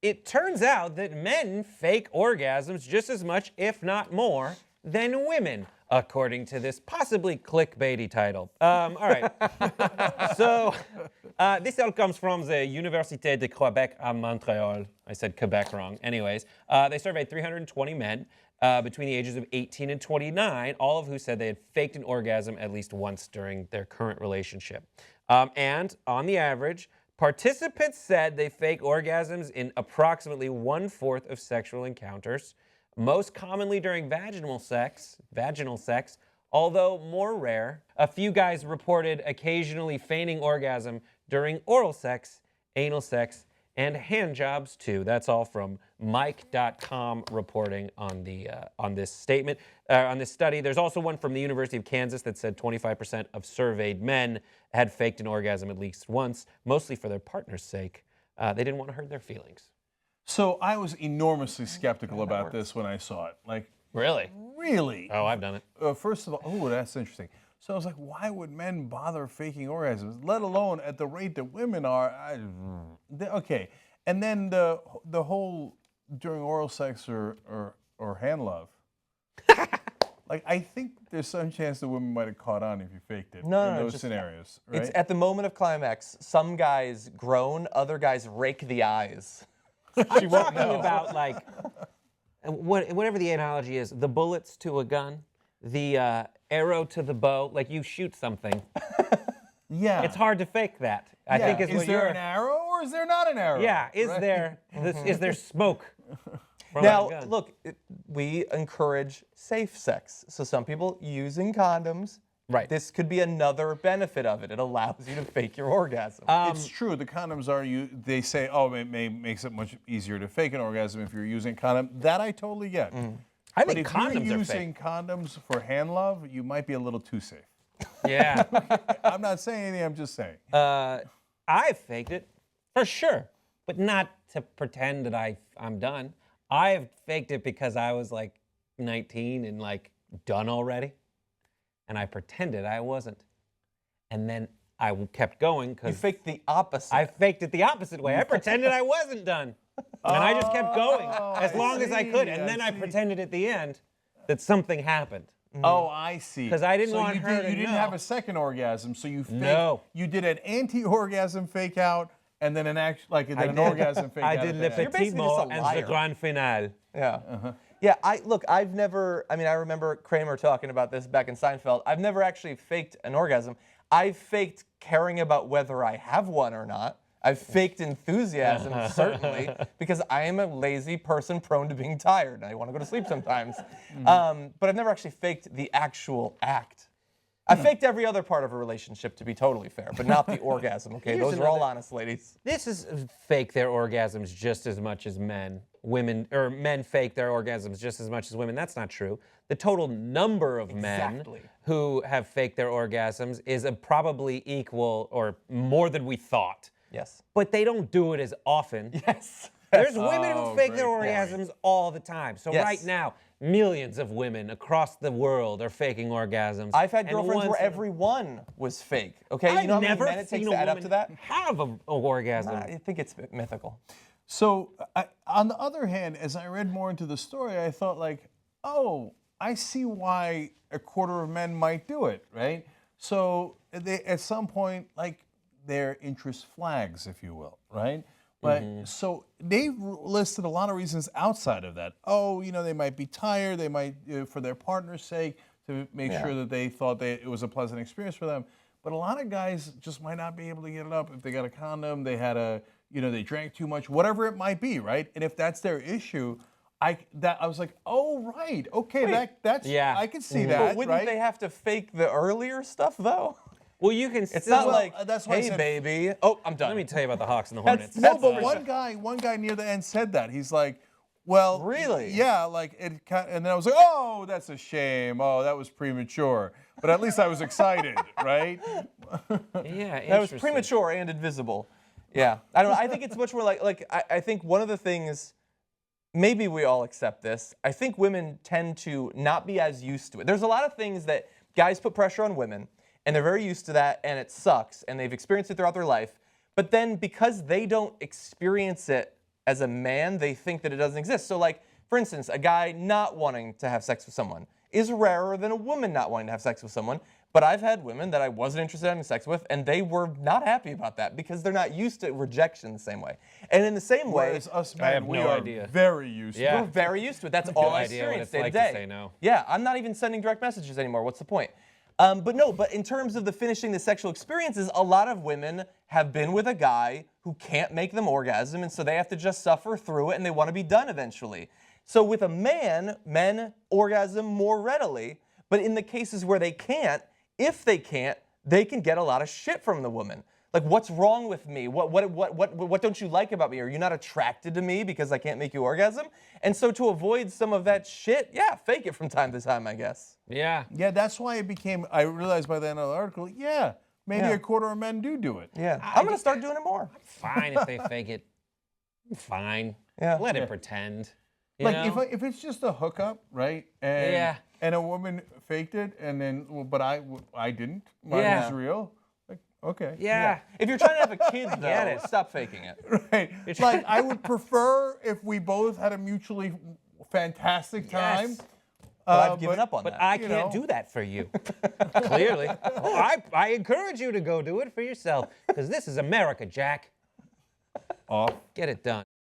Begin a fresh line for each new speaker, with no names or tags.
it turns out that men fake orgasms just as much, if not more, than women, according to this possibly clickbaity title. All right. So this all comes from the Universite du Quebec à Montreal. I said Quebec wrong. Anyways, they surveyed 320 men between the ages of 18 and 29, all of who said they had faked an orgasm at least once during their current relationship. And on the average, participants said they fake orgasms in approximately 1/4 of sexual encounters, most commonly during vaginal sex, although more rare. A few guys reported occasionally feigning orgasm during oral sex, anal sex, and hand jobs too. That's all from Mike.com reporting on this statement, on this study. There's also one from the University of Kansas that said 25% of surveyed men had faked an orgasm at least once, mostly for their partner's sake. They didn't want to hurt their feelings.
So I was enormously skeptical about this when I saw it. Like,
really?
Really?
Oh, I've done it.
First of all, oh, that's interesting. So I was like, why would men bother faking orgasms, let alone at the rate that women are? Okay. And then the whole during oral sex or hand love. Like, I think there's some chance that women might have caught on if you faked it in those scenarios, right?
It's at the moment of climax. Some guys groan, other guys rake the eyes.
I'm talking about, like, whatever the analogy is, the bullets to a gun, the arrow to the bow, like you shoot something.
Yeah.
It's hard to fake that. I think
is there an arrow or is there not an arrow?
Yeah, is there smoke?
Now, look, we encourage safe sex. So some people using condoms.
Right.
This could be another benefit of it. It allows you to fake your orgasm.
It's true. The condoms they say, oh, it makes it much easier to fake an orgasm if you're using condom. That I totally get.
I think
but
condoms
if you're
are fake.
using condoms for hand love, you might be a little too safe.
Yeah.
I'm not saying anything, I'm just saying.
I faked it, for sure, but not to pretend that I'm done. I've faked it because I was like 19 and like done already, and I pretended I wasn't. And then I kept going because...
You faked the opposite.
I faked it the opposite way. I pretended I wasn't done. And I just kept going as long as I could. And then I pretended at the end that something happened.
Oh, I see.
Because I didn't want her to
You didn't
know.
have a second orgasm, so you faked.
No.
You did an anti-orgasm fake out, and then an orgasm fake out.
I did le petit mot and the grand finale.
Yeah. Yeah, I remember Kramer talking about this back in Seinfeld. I've never actually faked an orgasm. I've faked caring about whether I have one or not. I've faked enthusiasm, certainly, because I am a lazy person prone to being tired, and I want to go to sleep sometimes. But I've never actually faked the actual act. I faked every other part of a relationship, to be totally fair, but not the orgasm, okay? Those are all honest, ladies.
This is fake their orgasms just as much as men. Men fake their orgasms just as much as women. That's not true. The total number of men who have faked their orgasms is probably equal or more than we thought.
Yes.
But they don't do it as often.
Yes.
There's women who fake their orgasms all the time. So right now, millions of women across the world are faking orgasms.
I've had girlfriends where every one was fake. Okay, you know how many men it takes to add up to that?
Have an orgasm.
I think it's mythical.
So, on the other hand, as I read more into the story, I thought like, oh, I see why a quarter of men might do it, right? So, at some point, like, their interest flags, if you will, right? But so they listed a lot of reasons outside of that. Oh, you know, they might be tired. They might, for their partner's sake, to make sure that they thought it was a pleasant experience for them. But a lot of guys just might not be able to get it up if they got a condom. They had they drank too much, whatever it might be, right? And if that's their issue, I was like, oh right, okay, that's I can see that.
But wouldn't they have to fake the earlier stuff though?
Well, you can.
It's not like,
that's why
hey, baby. Oh, I'm done.
Let me tell you about the Hawks and the Hornets.
No, but one guy near the end said that. He's like, well,
really?
Yeah, like it. And then I was like, oh, that's a shame. Oh, that was premature. But at least I was excited, right?
Yeah,
that was premature and invisible. Yeah, I don't know. I think it's much more like I think one of the things. Maybe we all accept this. I think women tend to not be as used to it. There's a lot of things that guys put pressure on women. And they're very used to that, and it sucks, and they've experienced it throughout their life. But then because they don't experience it as a man, they think that it doesn't exist. So like, for instance, a guy not wanting to have sex with someone is rarer than a woman not wanting to have sex with someone. But I've had women that I wasn't interested in having sex with, and they were not happy about that because they're not used to rejection the same way. And in the same way,
Whereas us
I
men,
have
we
no
are
idea.
very used
Yeah.
to
we're
it.
very used to it. That's all I
idea what
experience
it's
day
like
to
to
day.
say no.
Yeah, I'm not even sending direct messages anymore. What's the point? But in terms of the finishing the sexual experiences, a lot of women have been with a guy who can't make them orgasm, and so they have to just suffer through it, and they want to be done eventually. So with a man, men orgasm more readily, but in the cases where they can't, if they can't, they can get a lot of shit from the woman. Like, what's wrong with me? What don't you like about me? Are you not attracted to me because I can't make you orgasm? And so to avoid some of that shit, yeah, fake it from time to time, I guess.
Yeah.
Yeah, that's why it became, I realized by the end of the article, yeah, maybe
Yeah.
a quarter of men do it.
Yeah, I'm gonna start doing it more.
Fine if they fake it. Fine.
Yeah.
Let it pretend. You
Like
know?
if it's just a hookup, right? And
Yeah.
and a woman faked it, and then but I didn't. Mine
Yeah.
was real. Like okay.
yeah.
If you're trying to have a kid, though,
get it.
stop faking it.
Right. Like I would prefer if we both had a mutually fantastic time.
Yes.
But I've given up on
But
that.
I
you
can't
know.
do that for you. Clearly. Oh, I encourage you to go do it for yourself because this is America, Jack.
Off.
Get it done.